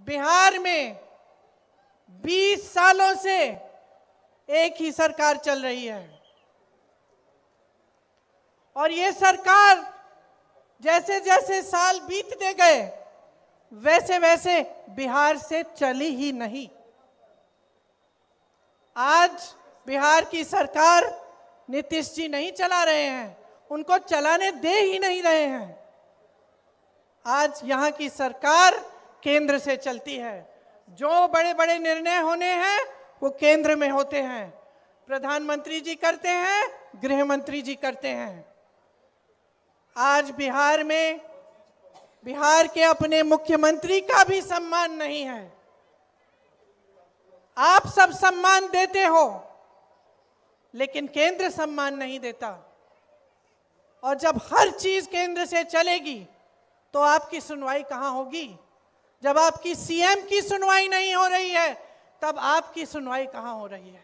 बिहार में 20 सालों से एक ही सरकार चल रही है और ये सरकार जैसे जैसे साल बीतते गए वैसे वैसे बिहार से चली ही नहीं। आज बिहार की सरकार नीतीश जी नहीं चला रहे हैं, उनको चलाने दे ही नहीं रहे हैं। आज यहाँ की सरकार केंद्र से चलती है। जो बड़े बड़े निर्णय होने हैं वो केंद्र में होते हैं, प्रधानमंत्री जी करते हैं, गृह मंत्री जी करते हैं। आज बिहार में बिहार के अपने मुख्यमंत्री का भी सम्मान नहीं है। आप सब सम्मान देते हो लेकिन केंद्र सम्मान नहीं देता। और जब हर चीज केंद्र से चलेगी तो आपकी सुनवाई कहां होगी? जब आपकी सीएम की सुनवाई नहीं हो रही है तब आपकी सुनवाई कहां हो रही है?